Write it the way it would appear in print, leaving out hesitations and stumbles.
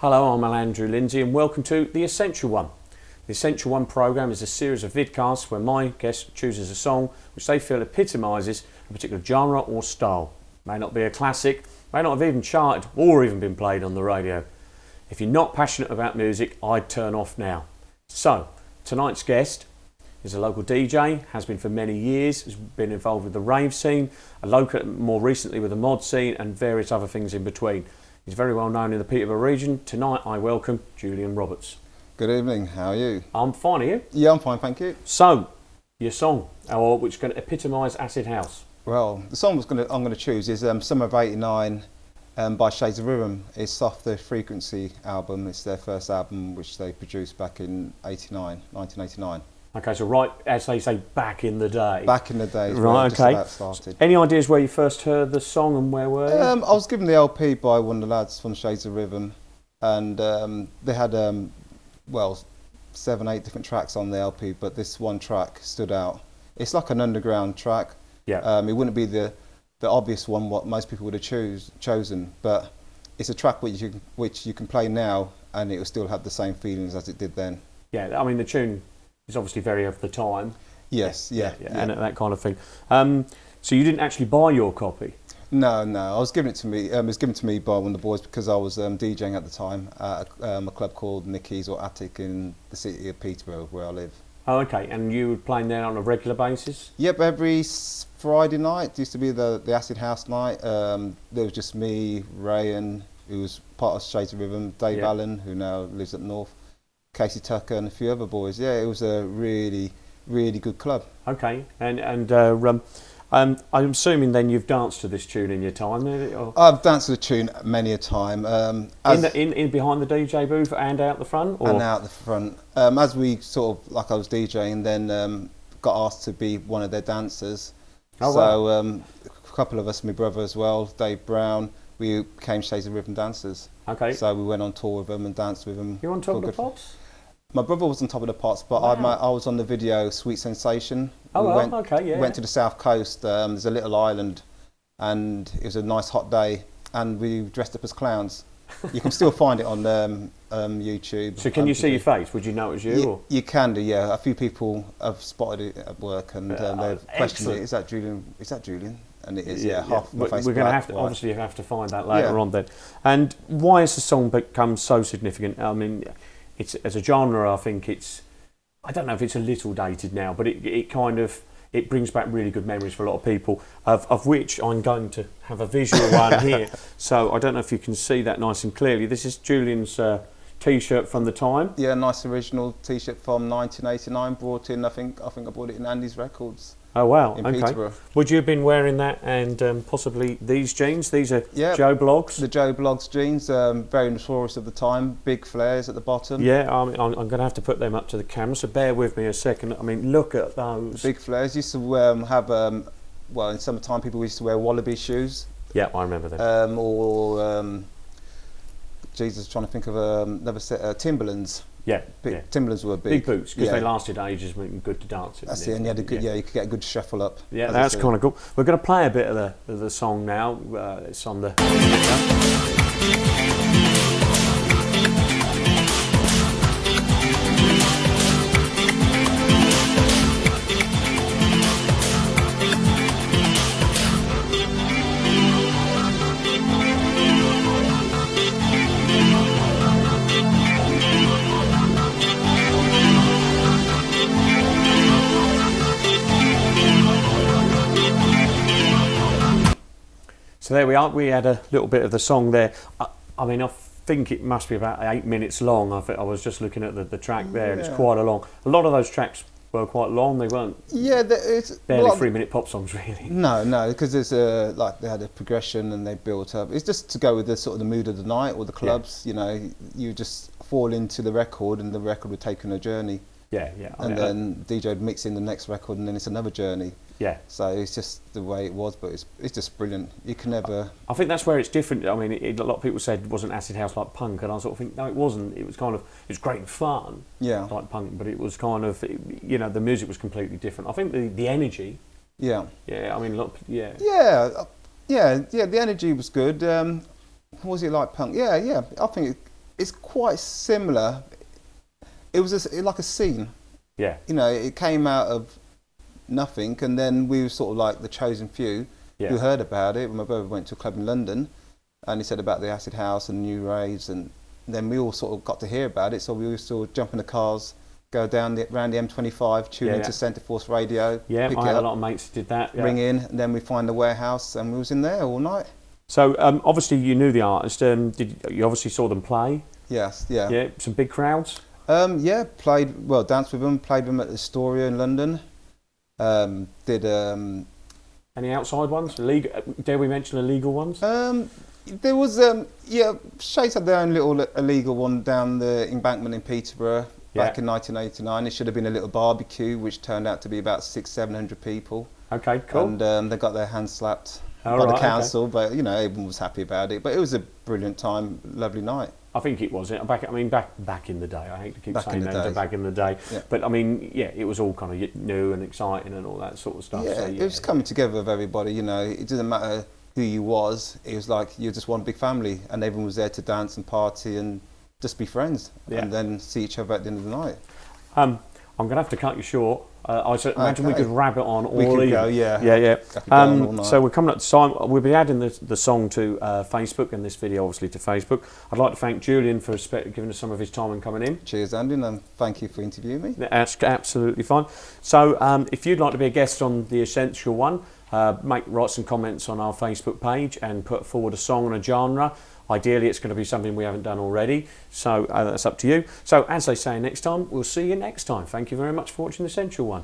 Hello, I'm Andrew Lindsay and welcome to The Essential One. The Essential One programme is a series of vidcasts where my guest chooses a song which they feel epitomises a particular genre or style. May not be a classic, may not have even charted or even been played on the radio. If you're not passionate about music, I'd turn off now. So, tonight's guest is a local DJ, has been for many years, has been involved with the rave scene, a local, more recently with the mod scene and various other things in between. He's very well known in the Peterborough region. Tonight I welcome Julian Roberts. Good evening, how are you? I'm fine, are you? Yeah, I'm fine, thank you. So, your song, which is going to epitomise acid house. Well, the song I'm going to choose is Summer of '89 by Shades of Rhythm. It's off the Frequency album. It's their first album which they produced back in 1989. Okay, so right, as they say, back in the day. Back in the day, right? Just Okay. about started. Any ideas where you first heard the song and where were you? I was given the LP by one of the lads from Shades of Rhythm, and they had 7-8 different tracks on the LP, but this one track stood out. It's like an underground track. Yeah. It wouldn't be the obvious one what most people would have chosen, but it's a track which you can play now and it will still have the same feelings as it did then. Yeah, I mean the tune is obviously very of the time. Yes, yeah. And that kind of thing. So you didn't actually buy your copy? No. I was given it to me. It was given to me by one of the boys because I was DJing at the time at a club called Nicky's or Attic in the city of Peterborough, where I live. Oh, okay. And you were playing there on a regular basis? Yep, every Friday night. It used to be the Acid House night. There was just me, Rayan, who was part of Shades of Rhythm, Dave Allen, who now lives up north, Casey Tucker and a few other boys. Yeah, it was a really, really good club. Okay, and I'm assuming then you've danced to this tune in your time? Or? I've danced to the tune many a time. In behind the DJ booth and out the front? Or? And out the front. As we sort of, like I was DJing, then got asked to be one of their dancers. Oh, so wow. a couple of us, my brother as well, Dave Brown, we became Shades of Rhythm dancers. Okay. So we went on tour with them and danced with them. You on top of the pops? My brother was on top of the pots, but wow. I was on the video Sweet Sensation. Oh, We went to the south coast. There's a little island, and it was a nice hot day, and we dressed up as clowns. You can still find it on YouTube. So can you see your face? Would you know it was you? Or? You can do, yeah. A few people have spotted it at work, and they've questioned it. Is that Julian? Is that Julian? And it is, yeah. Half my face. We're going to have to obviously have to find that later on then. And why has the song become so significant? I mean, it's as a genre. I think it's. I don't know if it's a little dated now, but it kind of brings back really good memories for a lot of people. Of which I'm going to have a visual one here. So I don't know if you can see that nice and clearly. This is Julian's T-shirt from the time. Yeah, nice original T-shirt from 1989. Brought in. I think I bought it in Andy's Records. Oh wow! In okay. Peterborough. Would you have been wearing that and possibly these jeans? These are Joe Bloggs. The Joe Bloggs jeans, very notorious of the time. Big flares at the bottom. Yeah, I'm going to have to put them up to the camera. So bear with me a second. I mean, look at those. Big flares. Used to have in summertime people used to wear wallaby shoes. Yeah, I remember them. Jesus, trying to think of another set. Timberlands. Yeah, Timberlands were big boots because they lasted ages, and good to dance in. That's it, and you had you could get a good shuffle up. Yeah, that's kind of cool. We're going to play a bit of the song now. It's on the. So there we are. We had a little bit of the song there. I mean, I think it must be about 8 minutes long. I was just looking at the track there, and it's quite a long. A lot of those tracks were quite long. They weren't. Yeah, it's barely 3-minute pop songs, really. No, because there's they had a progression and they built up. It's just to go with the sort of the mood of the night or the clubs. Yeah. You know, you just fall into the record, and the record would take on a journey. Yeah. And then DJ would mix in the next record, and then it's another journey. Yeah. So it's just the way it was, but it's just brilliant. You can never. I think that's where it's different. I mean, a lot of people said it wasn't acid house like punk, and I sort of think no, it wasn't. It was it was great and fun. Yeah. Like punk, but it was kind of the music was completely different. I think the energy. Yeah. Yeah. I mean, look. Yeah. Yeah. The energy was good. Was it like punk? Yeah. I think It's quite similar. It was like a scene. Yeah. You know, it came out of nothing, and then we were sort of like the chosen few who heard about it. My brother went to a club in London, and he said about the acid house and new raves, and then we all sort of got to hear about it. So we used to jump in the cars, go down around the M25, tune into Centre Force Radio. Yeah, pick I it had a up, lot of mates who did that. Yeah. ring in, and then we find the warehouse, and we was in there all night. So obviously you knew the artist. You obviously saw them play? Yes, yeah. Yeah, some big crowds? Yeah, danced with them, played with them at the Astoria in London. Did any outside ones? Dare we mention illegal ones? there was Shades had their own little illegal one down the embankment in Peterborough back in 1989. It should have been a little barbecue, which turned out to be about 600-700 people. Okay, cool. And they got their hands slapped by the council, but you know, everyone was happy about it. But it was a brilliant time, lovely night. I think it was. Back in the day. I hate to keep saying that, back in the day. Yeah. But I mean, yeah, it was all kind of new and exciting and all that sort of stuff. Yeah, so, it was coming together of everybody. You know, it didn't matter who you was. It was like you're just one big family, and everyone was there to dance and party and just be friends, and then see each other at the end of the night. I'm going to have to cut you short. I imagine we could rabbit on all evening. We could go, yeah. So we're coming up to time. We'll be adding the song to Facebook, and this video obviously to Facebook. I'd like to thank Julian for giving us some of his time and coming in. Cheers, Andy, and thank you for interviewing me. That's absolutely fine. So if you'd like to be a guest on The Essential One, write some comments on our Facebook page and put forward a song and a genre. Ideally, it's going to be something we haven't done already, so that's up to you. So, as they say next time, we'll see you next time. Thank you very much for watching The Essential One.